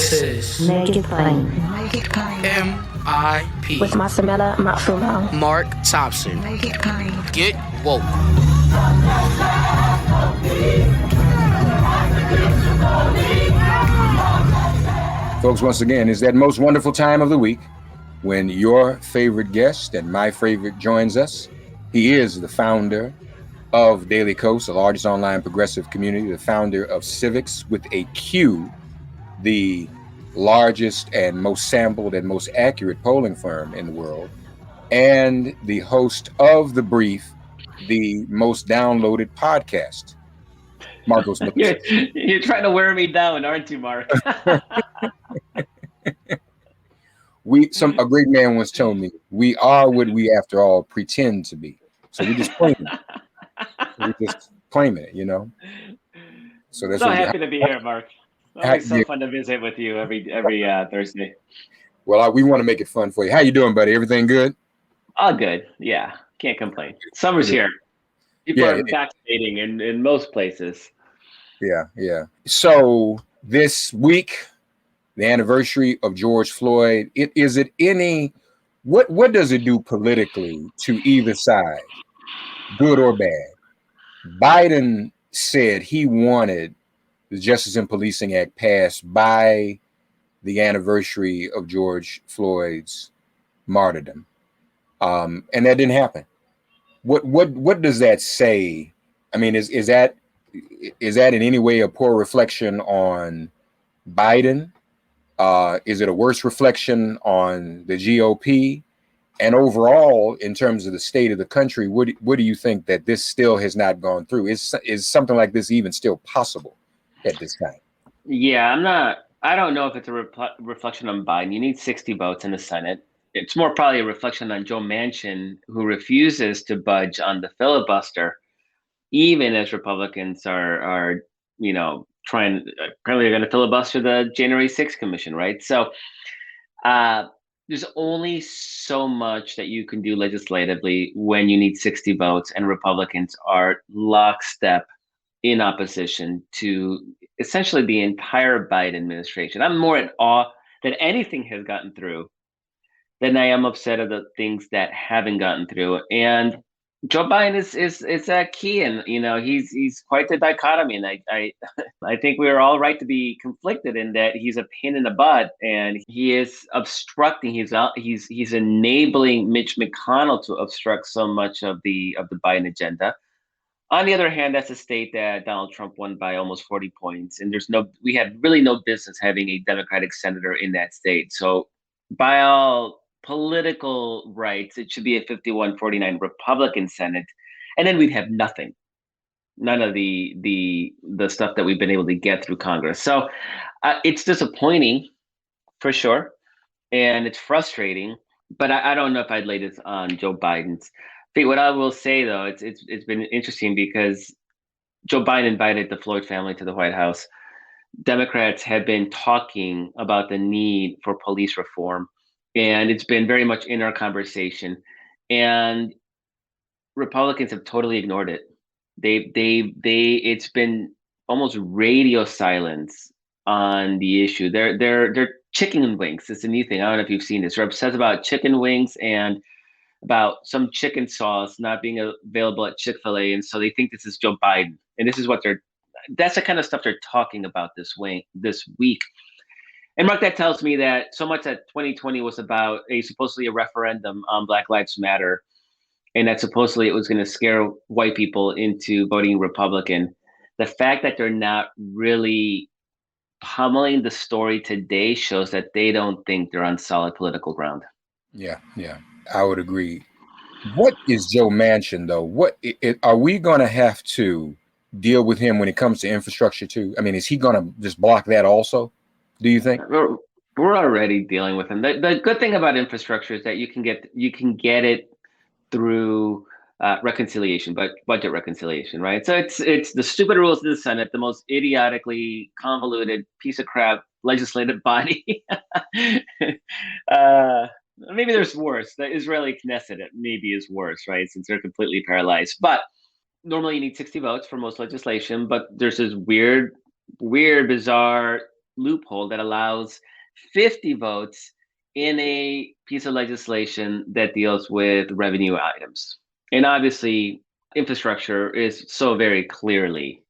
This is Make It Plain. Make It Plain. MIP With Masamela Matfumo. Mark Thompson. Make It Plain. Get woke. Folks, once again, it's that most wonderful time of the week when your favorite guest and my favorite joins us. He is the founder of DailyKos, the largest online progressive community, the founder of Civiqs with a Q, the largest and most sampled and most accurate polling firm in the world, and the host of The Brief, the most downloaded podcast. Markos Moulitsas. You're trying to wear me down, aren't you, Mark? A great man once told me, we are what we, after all, pretend to be. So we just claim it. You know. So that's so happy to be here, Mark. Always so fun to visit with you every Thursday. Well, we want to make it fun for you. How you doing, buddy? Everything good? All good. Yeah, can't complain. Summer's here. People are vaccinating in most places. Yeah. So this week, the anniversary of George Floyd, what does it do politically to either side, good or bad? Biden said he wanted the Justice and Policing Act passed by the anniversary of George Floyd's martyrdom, and that didn't happen. What does that say? I mean, is that in any way a poor reflection on Biden? Is it a worse reflection on the GOP? And overall, in terms of the state of the country, what do you think that this still has not gone through? Is something like this even still possible at this time? Yeah, I don't know if it's a reflection on Biden. You need 60 votes in the Senate. It's more probably a reflection on Joe Manchin, who refuses to budge on the filibuster, even as Republicans are trying. Apparently, they're going to filibuster the January 6th commission, right? So there's only so much that you can do legislatively when you need 60 votes, and Republicans are lockstep in opposition to essentially the entire Biden administration. I'm more at awe that anything has gotten through than I am upset at the things that haven't gotten through. And Joe Biden is a key, and he's quite the dichotomy. And I think we are all right to be conflicted in that he's a pain in the butt, and he is obstructing. He's enabling Mitch McConnell to obstruct so much of the Biden agenda. On the other hand, that's a state that Donald Trump won by almost 40 points, and we had really no business having a Democratic senator in that state. So by all political rights, it should be a 51-49 Republican Senate, and then we'd have nothing, none of the stuff that we've been able to get through Congress. So it's disappointing for sure, and it's frustrating. But I don't know if I'd lay this on Joe Biden's feet. What I will say though, it's been interesting because Joe Biden invited the Floyd family to the White House. Democrats have been talking about the need for police reform, and it's been very much in our conversation, and Republicans have totally ignored it. It's been almost radio silence on the issue. They're chicken wings. It's a new thing. I don't know if you've seen this. They're obsessed about chicken wings and about some chicken sauce not being available at Chick-fil-A, and so they think this is Joe Biden, and this is that's the kind of stuff they're talking about this week. And Mark, that tells me that so much that 2020 was about supposedly a referendum on Black Lives Matter, and that supposedly it was going to scare white people into voting Republican. The fact that they're not really pummeling the story today shows that they don't think they're on solid political ground. Yeah, I would agree. What is Joe Manchin, though? Are we going to have to deal with him when it comes to infrastructure too? I mean, is he going to just block that also? Do you think? We're already dealing with him. The good thing about infrastructure is that you can get it through reconciliation, but budget reconciliation, right? So it's the stupid rules of the Senate, the most idiotically convoluted piece of crap legislative body. Maybe there's worse. The Israeli Knesset maybe is worse, right? Since they're completely paralyzed. But normally you need 60 votes for most legislation, but there's this weird, bizarre loophole that allows 50 votes in a piece of legislation that deals with revenue items. And obviously, infrastructure is so very clearly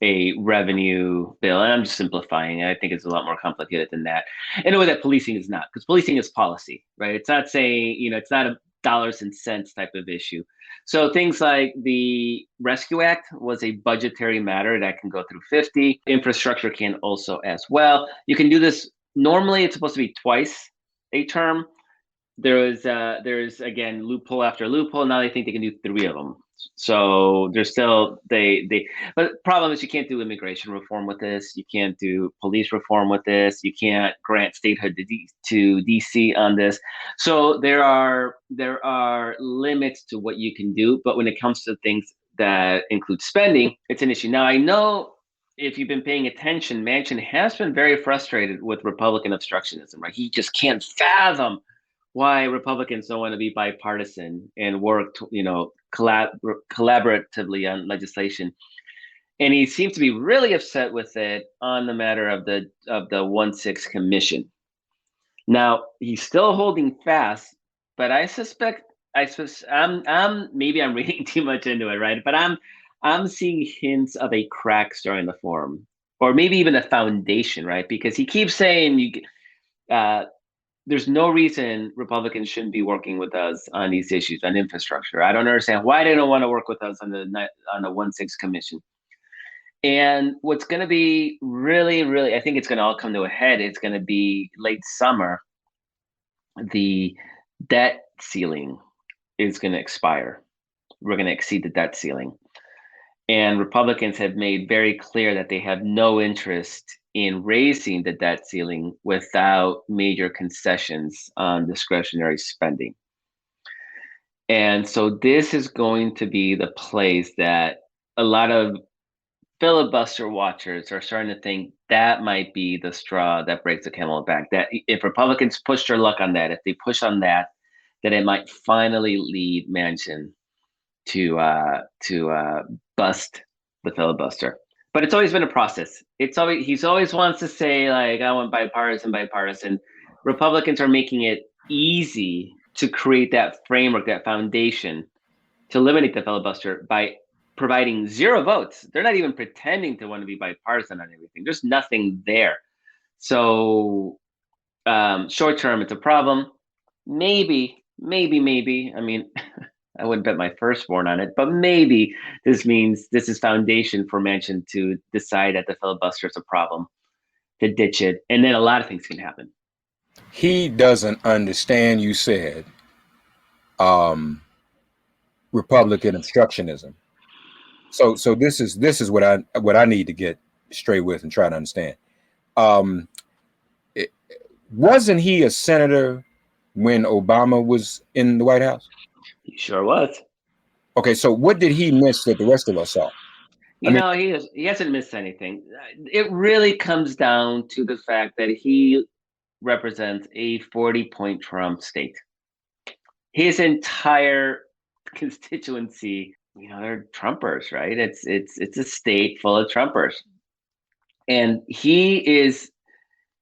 a revenue bill. And I'm just simplifying. I think it's a lot more complicated than that. In a way that policing is not, because policing is policy, right? It's not saying, it's not a dollars and cents type of issue. So things like the Rescue Act was a budgetary matter that can go through 50. Infrastructure can also as well. You can do this. Normally, it's supposed to be twice a term. There's again loophole after loophole. Now they think they can do 3 of them. So there's still but the problem is you can't do immigration reform with this. You can't do police reform with this. You can't grant statehood to DC on this. So there are limits to what you can do. But when it comes to things that include spending, it's an issue. Now I know if you've been paying attention, Manchin has been very frustrated with Republican obstructionism. Right, he just can't fathom why Republicans don't want to be bipartisan and work, collaboratively on legislation. And he seems to be really upset with it on the matter of the 1-6 commission. Now he's still holding fast, but I suspect maybe I'm reading too much into it, right? But I'm seeing hints of a crack starting to form, or maybe even a foundation, right? Because he keeps saying there's no reason Republicans shouldn't be working with us on these issues on infrastructure. I don't understand why they don't want to work with us on the 1-6 commission. And what's going to be really, really, I think it's going to all come to a head. It's going to be late summer. The debt ceiling is going to expire. We're going to exceed the debt ceiling. And Republicans have made very clear that they have no interest in raising the debt ceiling without major concessions on discretionary spending. And so this is going to be the place that a lot of filibuster watchers are starting to think that might be the straw that breaks the camel's back. That if Republicans push their luck on that, if they push on that, that it might finally lead Manchin to bust the filibuster. But it's always been a process. He's always wants to say, like, I want bipartisan. Republicans are making it easy to create that framework, that foundation to eliminate the filibuster by providing 0 votes. They're not even pretending to want to be bipartisan on everything. There's nothing there. So short term, it's a problem. Maybe. I mean, I wouldn't bet my firstborn on it, but maybe this means this is foundation for Manchin to decide that the filibuster is a problem, to ditch it, and then a lot of things can happen. He doesn't understand, you said, Republican obstructionism. So this is what I need to get straight with and try to understand. Wasn't he a senator when Obama was in the White House? He sure was. Okay, so what did he miss that the rest of us saw? He hasn't missed anything. It really comes down to the fact that he represents a 40-point Trump state. His entire constituency, they're Trumpers, right? It's a state full of Trumpers. And he is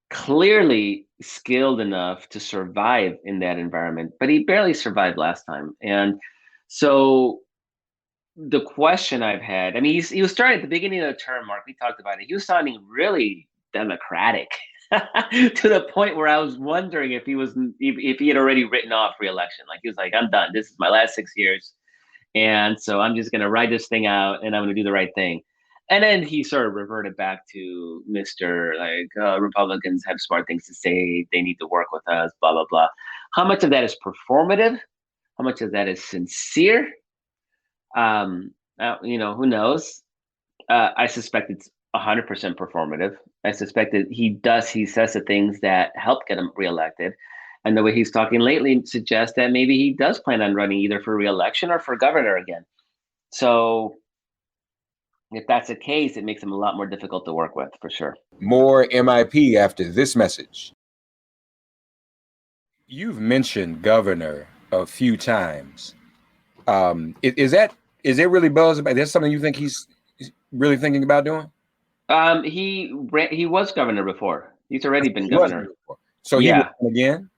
clearly skilled enough to survive in that environment, but he barely survived last time. And so the question I've had, he was starting at the beginning of the term, Mark, we talked about it. He was sounding really democratic to the point where I was wondering if he had already written off re-election. Like he was like, I'm done. This is my last 6 years. And so I'm just going to ride this thing out and I'm going to do the right thing. And then he sort of reverted back to Mr. Republicans have smart things to say. They need to work with us, blah, blah, blah. How much of that is performative? How much of that is sincere? Who knows? I suspect it's 100% performative. I suspect that he says the things that help get him reelected. And the way he's talking lately suggests that maybe he does plan on running either for reelection or for governor again. So if that's the case, it makes him a lot more difficult to work with, for sure. More MIP after this message. You've mentioned governor a few times. Is it really buzz about? Is that something you think he's really thinking about doing? He was governor before. He's already been He was governor. before. So he Yeah. will run again?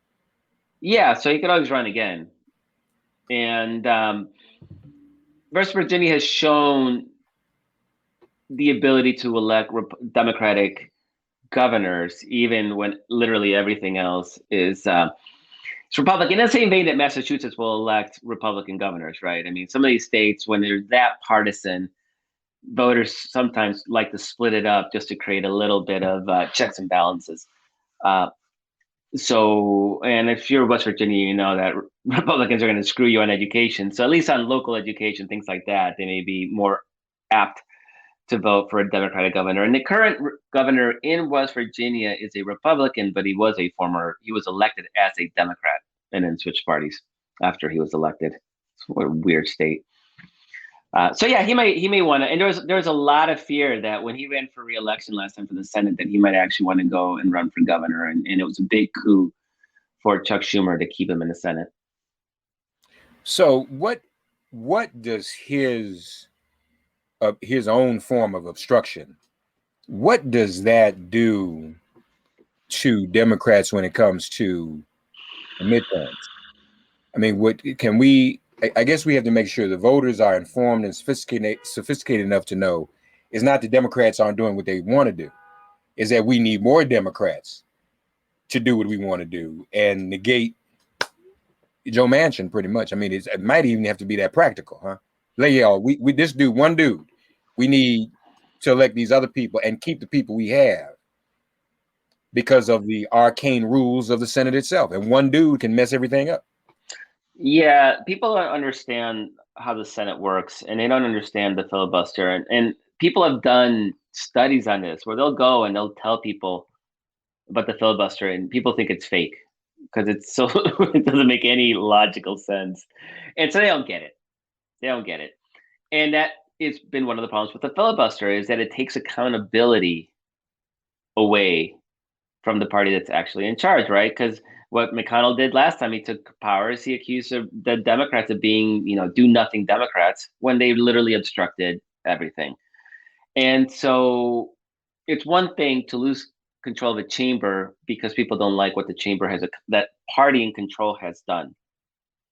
Yeah, so he could always run again. And West Virginia has shown the ability to elect Democratic governors, even when literally everything else is it's Republican. In the same vein that Massachusetts will elect Republican governors, right? I mean, some of these states, when they're that partisan, voters sometimes like to split it up just to create a little bit of checks and balances. And if you're West Virginia, you know that Republicans are going to screw you on education. So at least on local education, things like that, they may be more apt to vote for a Democratic governor. And the current governor in West Virginia is a Republican, but he was elected as a Democrat and then switched parties after he was elected. What a weird state. So yeah, he may want to. And there's a lot of fear that when he ran for re-election last time for the Senate, that he might actually want to go and run for governor. And it was a big coup for Chuck Schumer to keep him in the Senate. So what does his own form of obstruction, what does that do to Democrats when it comes to the midterms? I mean, I guess we have to make sure the voters are informed and sophisticated enough to know it's not the Democrats aren't doing what they want to do. Is that we need more Democrats to do what we want to do and negate Joe Manchin pretty much. I mean, it might even have to be that practical, huh? Like, y'all, we one dude. We need to elect these other people and keep the people we have because of the arcane rules of the Senate itself. And one dude can mess everything up. Yeah, people don't understand how the Senate works, and they don't understand the filibuster. And people have done studies on this where they'll go and they'll tell people about the filibuster, and people think it's fake because it's so it doesn't make any logical sense, and so they don't get it. They don't get it, and that has been one of the problems with the filibuster is that it takes accountability away from the party that's actually in charge, right? Because what McConnell did last time he took power is he accused the Democrats of being, do nothing Democrats when they literally obstructed everything. And so it's one thing to lose control of a chamber because people don't like what the chamber that party in control has done.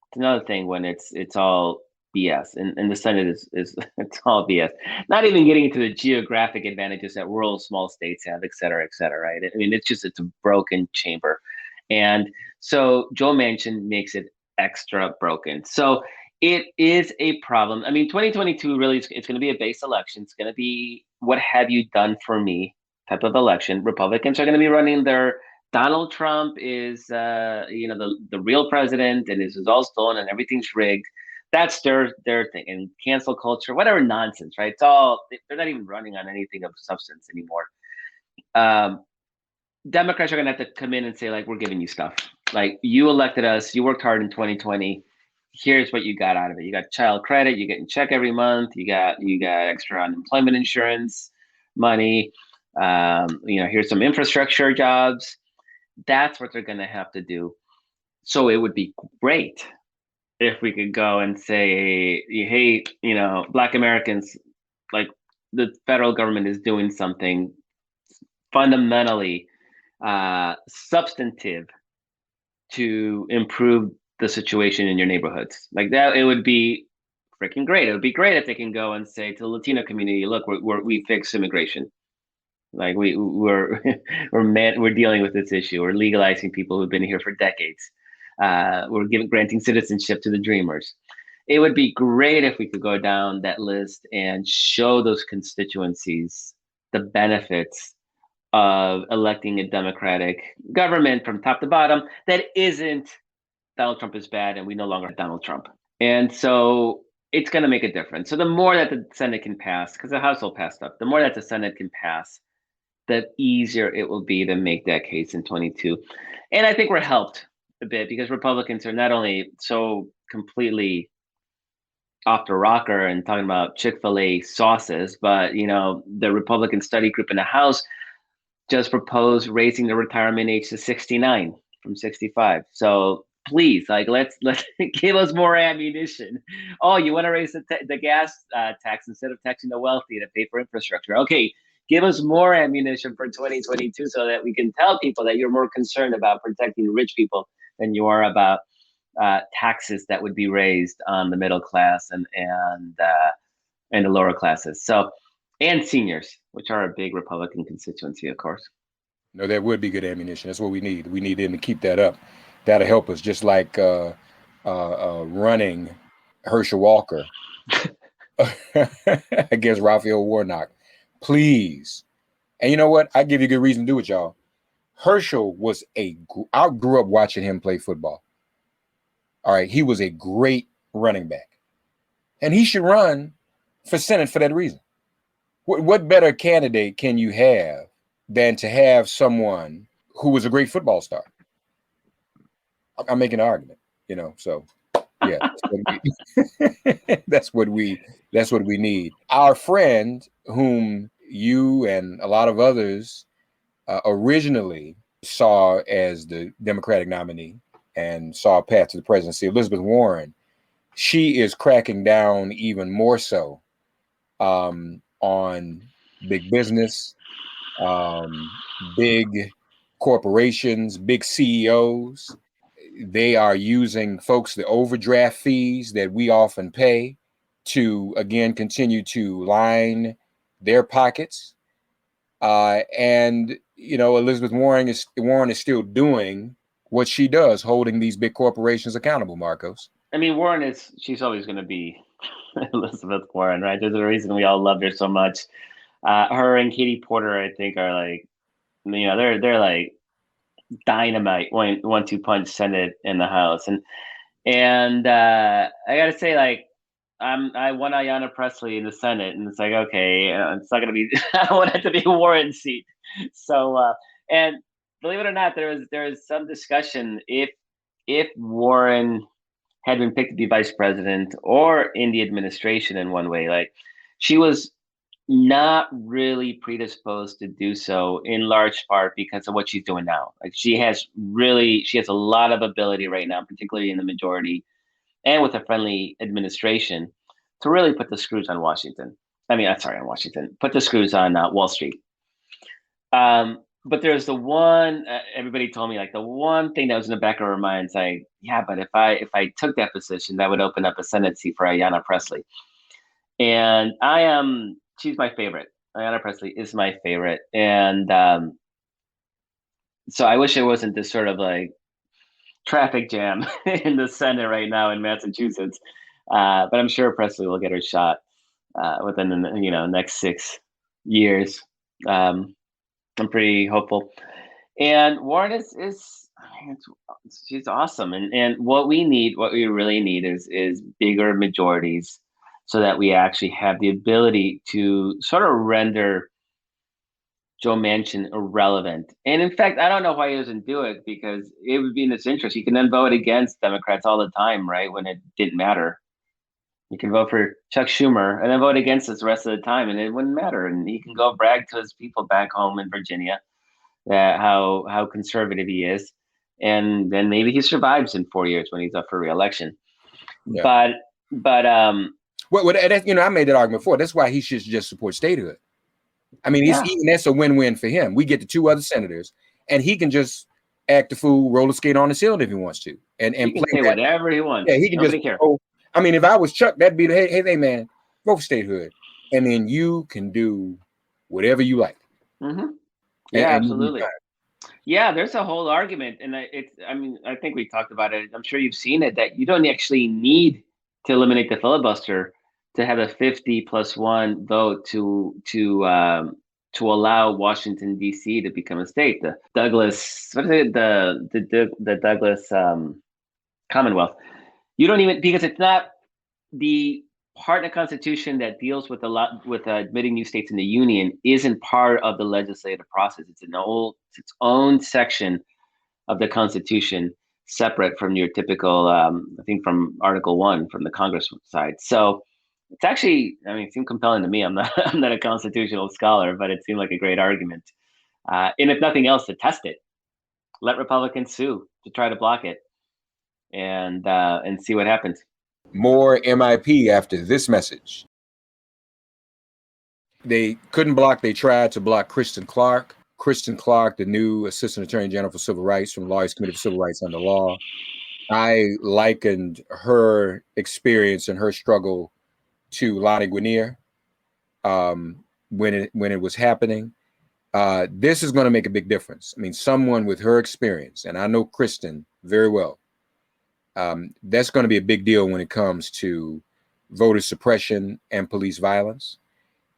It's another thing when it's all BS, and the Senate is it's all BS. Not even getting into the geographic advantages that rural small states have, et cetera, right? I mean, it's a broken chamber, and so Joe Manchin makes it extra broken. So it is a problem. I mean, 2022 really it's going to be a base election. It's going to be what have you done for me type of election. Republicans are going to be running their Donald Trump is, the real president, and this is all stolen and everything's rigged. That's their thing. And cancel culture, whatever nonsense, right? It's all, they're not even running on anything of substance anymore. Democrats are going to have to come in and say, like, we're giving you stuff. Like, you elected us, you worked hard in 2020. Here's what you got out of it. You got child credit, you get a check every month, you got extra unemployment insurance money. Here's some infrastructure jobs. That's what they're going to have to do. So it would be great if we could go and say, hey, Black Americans, like the federal government is doing something fundamentally substantive to improve the situation in your neighborhoods. Like that, it would be freaking great. It would be great if they can go and say to the Latino community, look, we fix immigration. Like we're dealing with this issue. We're legalizing people who've been here for decades. We're granting citizenship to the dreamers. It would be great if we could go down that list and show those constituencies the benefits of electing a Democratic government from top to bottom that isn't Donald Trump is bad and we no longer have Donald Trump. And so it's going to make a difference. So the more that the Senate can pass, because the House will pass stuff, the more that the Senate can pass, the easier it will be to make that case in 22. And I think we're helped a bit because Republicans are not only so completely off the rocker and talking about Chick-fil-A sauces, but the Republican study group in the House just proposed raising the retirement age to 69 from 65. So please, like, let's give us more ammunition. Oh, you want to raise the gas tax instead of taxing the wealthy to pay for infrastructure? Okay, Give us more ammunition for 2022 so that we can tell people that you're more concerned about protecting rich people than you are about taxes that would be raised on the middle class and the lower classes. So, and seniors, which are a big Republican constituency, of course. No, that would be good ammunition. That's what we need. We need them to keep that up. That'll help us, just like running Herschel Walker against Raphael Warnock. Please. And you know what? I give you a good reason to do it, y'all. Herschel was I grew up watching him play football. All right. He was a great running back. And he should run for Senate for that reason. What better candidate can you have than to have someone who was a great football star? I'm making an argument, so yeah, that's what we need. Our friend, whom you and a lot of others originally saw as the Democratic nominee and saw a path to the presidency, Elizabeth Warren, she is cracking down even more so on big business, big corporations, big CEOs. They are using the overdraft fees that we often pay to, again, continue to line their pockets. And Elizabeth Warren is still doing what she does, holding these big corporations accountable, Markos. I mean, she's always going to be Elizabeth Warren, right? There's a reason we all love her so much. Her and Katie Porter, I think, are like, they're like dynamite 1-2 punch Senate in the House. And I gotta say, like, I won Ayanna Pressley in the Senate, and it's like, okay, it's not gonna be I don't want it to be a Warren seat. So and believe it or not, there was some discussion if Warren had been picked to be vice president or in the administration in one way, like she was not really predisposed to do so, in large part because of what she's doing now. Like she has a lot of ability right now, particularly in the majority and with a friendly administration, to really put the screws on Washington. Put the screws on Wall Street. But there's the one, everybody told me, like, the one thing that was in the back of her mind, is like, yeah, but if I took that position, that would open up a Senate seat for Ayanna Pressley. And she's my favorite. Ayanna Pressley is my favorite. And so I wish it wasn't this sort of like traffic jam in the Senate right now in Massachusetts. But I'm sure Pressley will get her shot within the next 6 years. I'm pretty hopeful. And Warren she's awesome. And what we really need is bigger majorities, so that we actually have the ability to sort of render Joe Manchin irrelevant. And in fact, I don't know why he doesn't do it, because it would be in his interest. You can then vote against Democrats all the time, right? When it didn't matter. You can vote for Chuck Schumer and then vote against us the rest of the time, and it wouldn't matter. And he can go brag to his people back home in Virginia that how conservative he is. And then maybe he survives in 4 years when he's up for re-election. Yeah. But I made that argument before. That's why he should just support statehood. I mean, even that's a win-win for him. We get the 2 other senators, and he can just act the fool, roller skate on the field if he wants to, and he can say whatever he wants. Yeah, he can just care. I mean, if I was Chuck, that'd be hey man, vote for statehood, and then you can do whatever you like. Mm-hmm. Yeah, absolutely. Yeah, there's a whole argument, and I think we talked about it. I'm sure you've seen it, that you don't actually need to eliminate the filibuster to have a 50+1 vote to allow Washington D.C. to become a state. The Douglas, the Douglas Commonwealth. You don't even, because it's not the part of the Constitution that deals with admitting new states in the Union isn't part of the legislative process. It's its own section of the Constitution, separate from your typical, I think from Article 1 from the Congress side. So it's actually, it seemed compelling to me. I'm not a constitutional scholar, but it seemed like a great argument. And if nothing else, to test it, let Republicans sue to try to block it, and see what happens. More MIP after this message. they couldn't block. They tried to block Kristen Clark. Kristen Clark, the new Assistant Attorney General for Civil Rights from the Lawyers Committee for Civil Rights under law. I likened her experience and her struggle to Lonnie Guinier when it was happening. This is going to make a big difference. I mean, someone with her experience, and I know Kristen very well, that's going to be a big deal when it comes to voter suppression and police violence.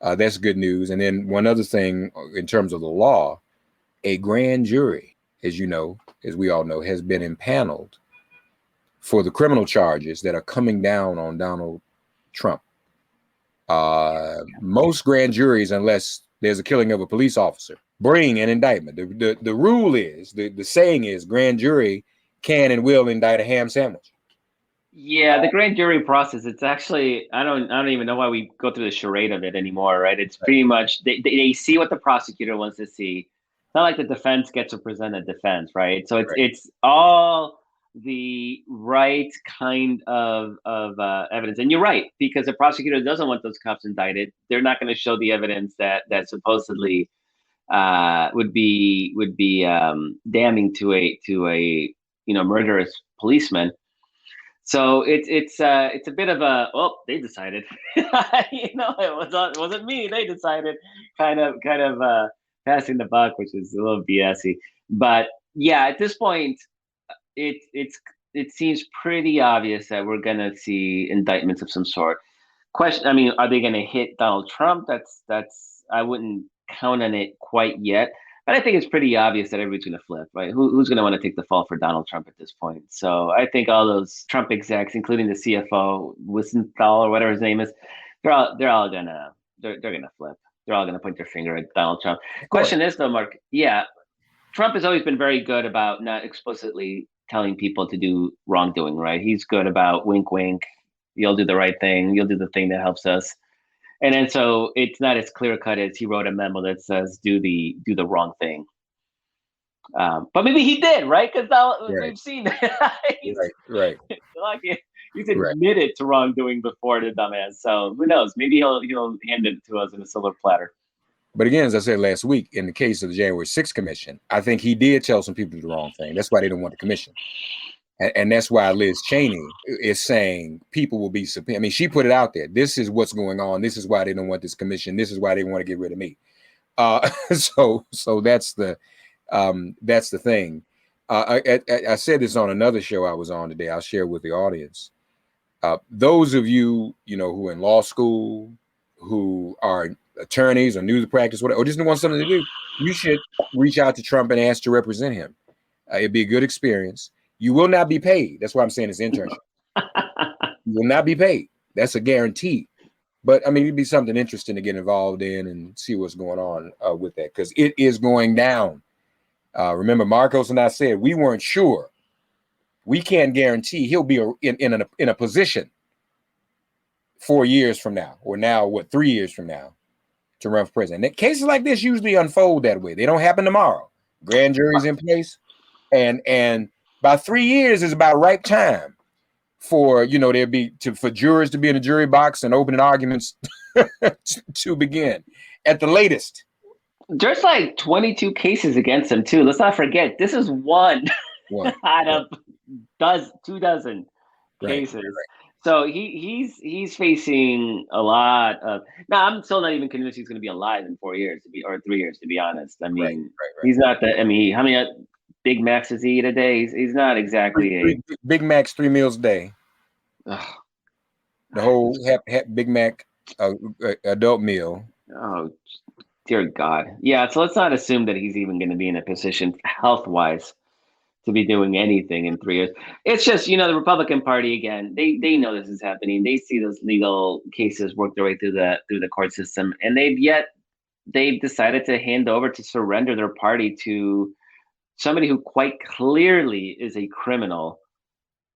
That's good news. And then one other thing in terms of the law, a grand jury, as you know, as we all know, has been impaneled for the criminal charges that are coming down on Donald Trump. Most grand juries, unless there's a killing of a police officer, bring an indictment. The rule is, the saying is, grand jury can and will indict a ham sandwich. Yeah, the grand jury process, it's actually, I don't even know why we go through the charade of it anymore, right? It's pretty much, they see what the prosecutor wants to see. It's not like the defense gets to present a defense, right? So it's all the right kind of evidence. And you're right, because the prosecutor doesn't want those cops indicted. They're not going to show the evidence that supposedly would be damning to a murderous policeman. So it's a bit of a, well, they decided, it wasn't me. They decided, kind of passing the buck, which is a little BSy. But yeah, at this point, it seems pretty obvious that we're gonna see indictments of some sort. Question, I mean, are they gonna hit Donald Trump? That's I wouldn't count on it quite yet. But I think it's pretty obvious that everybody's going to flip, right? Who's going to want to take the fall for Donald Trump at this point? So I think all those Trump execs, including the CFO, Wiesenthal or whatever his name is, they're all gonna flip. They're all gonna point their finger at Donald Trump. Question is though, Mark, yeah, Trump has always been very good about not explicitly telling people to do wrongdoing, right? He's good about wink, wink. You'll do the right thing. You'll do the thing that helps us. And then so it's not as clear cut as he wrote a memo that says do the wrong thing. But maybe he did, right? Because we've seen that. Right. He's admitted to wrongdoing before, the dumbass. So who knows? Maybe he'll hand it to us in a silver platter. But again, as I said last week, in the case of the January 6th commission, I think he did tell some people to do the wrong thing. That's why they didn't want the commission. And that's why Liz Cheney is saying people will be subpoenaed. I mean, she put it out there. This is what's going on. This is why they don't want this commission. This is why they want to get rid of me. So that's the thing. I said this on another show I was on today. I'll share with the audience. Those of you, who are in law school, who are attorneys or news practice, whatever, or just want something to do, you should reach out to Trump and ask to represent him. It'd be a good experience. You will not be paid. That's why I'm saying it's internship. You will not be paid. That's a guarantee. But I mean, it'd be something interesting to get involved in and see what's going on with that, because it is going down. Remember, Markos and I said we weren't sure. We can't guarantee he'll be in a position 4 years from now, or now 3 years from now, to run for president. And cases like this usually unfold that way. They don't happen tomorrow. Grand jury's in place, and by 3 years is about right time for for jurors to be in the jury box and opening arguments to begin at the latest. There's like 22 cases against him too. Let's not forget, this is one out of 2 dozen cases. Right. So he's facing a lot of. Now I'm still not even convinced he's going to be alive in 4 years or 3 years, to be honest. I mean, he's not that. I mean, how many Big Macs does he eat a day? He's not exactly Big Macs, 3 meals a day. Ugh. The whole Big Mac adult meal. Oh, dear God. Yeah, so let's not assume that he's even going to be in a position health-wise to be doing anything in 3 years. It's just, the Republican Party, again, they know this is happening. They see those legal cases work their way through the court system, and they've decided to hand over, to surrender their party to somebody who quite clearly is a criminal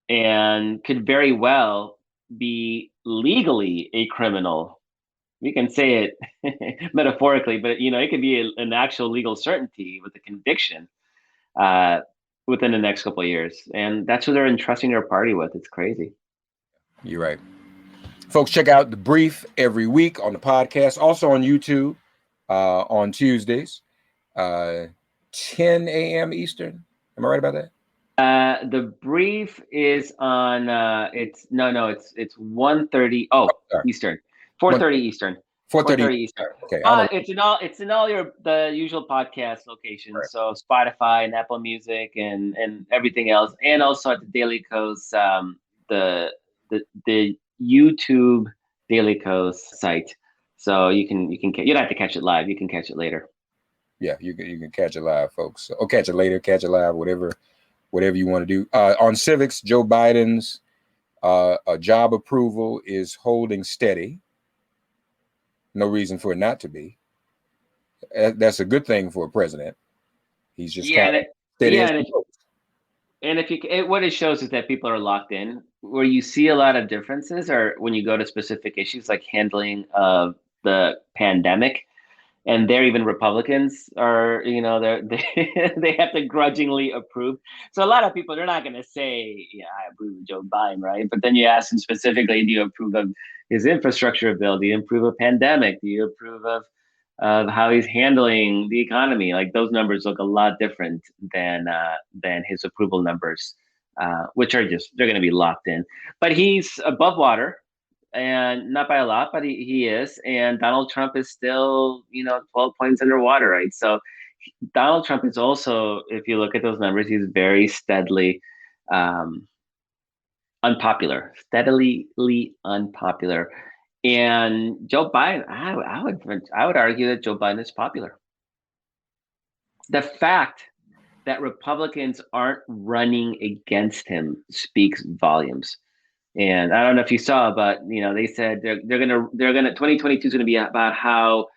and could very well be legally a criminal. We can say it metaphorically, but it could be an actual legal certainty with a conviction within the next couple of years. And that's who they're entrusting their party with. It's crazy. You're right. Folks, check out The Brief every week on the podcast, also on YouTube on Tuesdays, 10 a.m. Eastern. Am I right about that? The Brief is on. It's 1:30. Oh, Eastern, 4:30 Eastern. 4:30 Eastern. Okay. It's in all the usual podcast locations. Right. So Spotify and Apple Music and everything else, and also at the DailyKos, the YouTube DailyKos site. So you don't have to catch it live. You can catch it later. Yeah, you can catch it live, folks. Or catch it later, catch it live, whatever you want to do. On Civiqs, Joe Biden's job approval is holding steady. No reason for it not to be. That's a good thing for a president. He's just steady. What it shows is that people are locked in. Where you see a lot of differences are when you go to specific issues like handling of the pandemic, and there even Republicans are, they have to grudgingly approve. So a lot of people, they're not going to say, yeah, I approve of Joe Biden, right? But then you ask them specifically, do you approve of his infrastructure bill? Do you approve of pandemic? Do you approve of how he's handling the economy? Like those numbers look a lot different than his approval numbers, which are they're going to be locked in. But he's above water. And not by a lot, but he is. And Donald Trump is still, 12 points underwater, right? So Donald Trump is also, if you look at those numbers, he's very steadily unpopular, steadily unpopular. And Joe Biden, I would argue that Joe Biden is popular. The fact that Republicans aren't running against him speaks volumes. And I don't know if you saw, but they said they're gonna 2022 is gonna be about how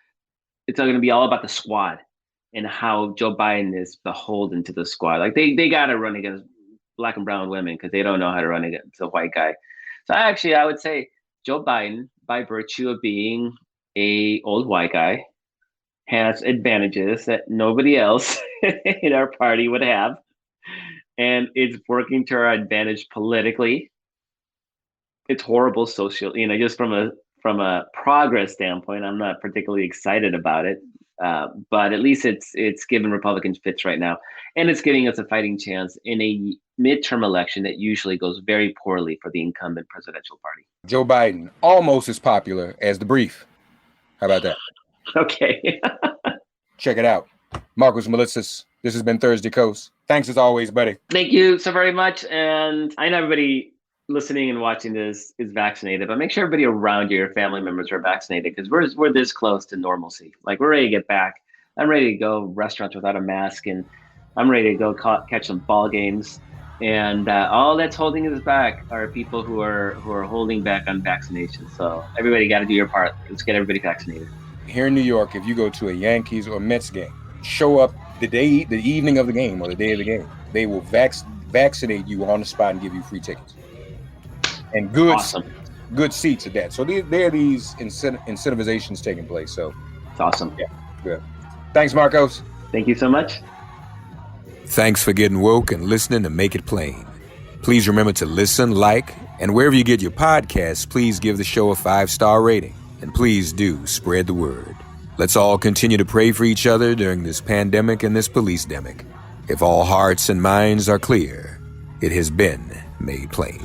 it's going to be all about the squad and how Joe Biden is beholden to the squad. Like they got to run against black and brown women because they don't know how to run against a white guy. So I would say Joe Biden, by virtue of being a old white guy, has advantages that nobody else in our party would have, and it's working to our advantage politically. It's horrible social, just from a progress standpoint, I'm not particularly excited about it. But at least it's giving Republicans fits right now. And it's giving us a fighting chance in a midterm election that usually goes very poorly for the incumbent presidential party. Joe Biden, almost as popular as The Brief. How about that? Okay. Check it out. Markos Moulitsas, this has been DailyKos. Thanks as always, buddy. Thank you so very much. And I know everybody listening and watching this is vaccinated, but make sure everybody around you, your family members, are vaccinated, because we're this close to normalcy. Like, we're ready to get back. I'm ready to go restaurants without a mask, and I'm ready to go catch some ball games. And all that's holding us back are people who are holding back on vaccinations. So everybody got to do your part. Let's get everybody vaccinated. Here in New York, if you go to a Yankees or Mets game, show up the evening of the game or the day of the game. They will vaccinate you on the spot and give you free tickets. And good seats at that. So there are these incentivizations taking place. So it's awesome. Yeah, good. Thanks, Markos. Thank you so much. Thanks for getting woke and listening to Make It Plain. Please remember to listen, like, and wherever you get your podcasts, please give the show a 5-star rating. And please do spread the word. Let's all continue to pray for each other during this pandemic and this police-demic. If all hearts and minds are clear, it has been made plain.